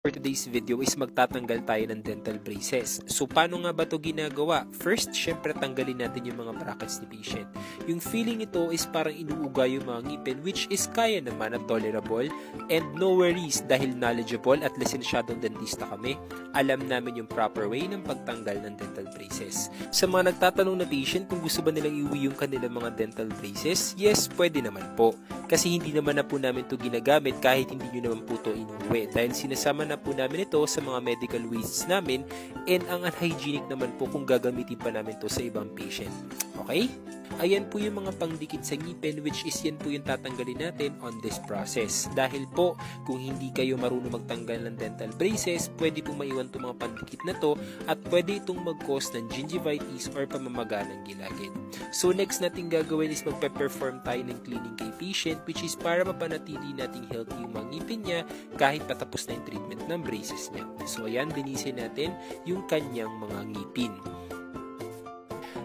For today's video is magtatanggal tayo ng dental braces. So paano nga ba ito ginagawa? First, syempre tanggalin natin yung mga brackets ni patient. Yung feeling ito is parang inuuga yung mga ngipin, which is kaya naman at tolerable, and no worries dahil knowledgeable at lisensyadong dentista kami. Alam namin yung proper way ng pagtanggal ng dental braces. Sa mga nagtatanong na patient kung gusto ba nilang iuwi yung kanilang mga dental braces, yes, pwede naman po. Kasi hindi naman na po namin ito ginagamit kahit hindi nyo naman po ito inuwi. Dahil sinasama na po namin ito sa mga medical wastes namin, and ang unhygienic naman po kung gagamitin pa namin ito sa ibang patient. Okay? Ayan po yung mga pangdikit sa ngipin, which is yan po yung tatanggalin natin on this process. Dahil po, kung hindi kayo marunong magtanggal ng dental braces, pwede pong maiwan itong mga pandikit na to at pwede itong mag-cause ng gingivitis or pamamaga ng gilagid. So next natin gagawin is magpe-perform tayo ng cleaning kay patient, which is para mapanatili nating healthy yung mga ngipin niya kahit patapos na yung treatment ng braces niya. So ayan, linisin natin yung kanyang mga ngipin.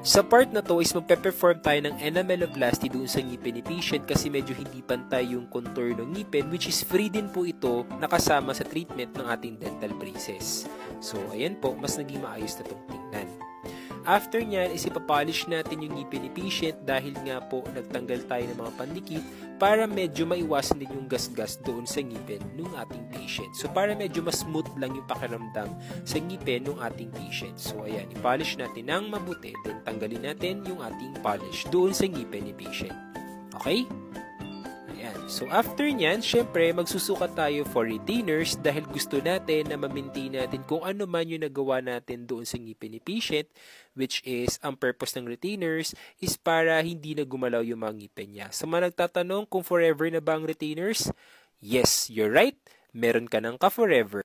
Sa part na to is magpe-perform tayo ng enameloplasty doon sa ngipin ni patient kasi medyo hindi pantay yung contour ng ngipin, which is free din po ito nakasama sa treatment ng ating dental braces. So ayan po, mas naging maayos na itong tingnan. After nyan is ipapolish natin yung ngipin ni patient dahil nga po nagtanggal tayo ng mga pandikit para medyo maiwasan din yung gasgas doon sa ngipin ng ating patient. So para medyo mas smooth lang yung pakiramdam sa ngipin ng ating patient. So ayan, ipolish natin ng mabuti, then tanggalin natin yung ating polish doon sa ngipin ni patient. Okay? So after nyan, syempre magsusukat tayo for retainers dahil gusto natin na ma-maintain natin kung ano man yung nagawa natin doon sa ngipin ni patient, which is ang purpose ng retainers is para hindi na gumalaw yung mga ngipin niya. Sa mga nagtatanong kung forever na ba ang retainers, yes, you're right, meron ka ng ka-forever.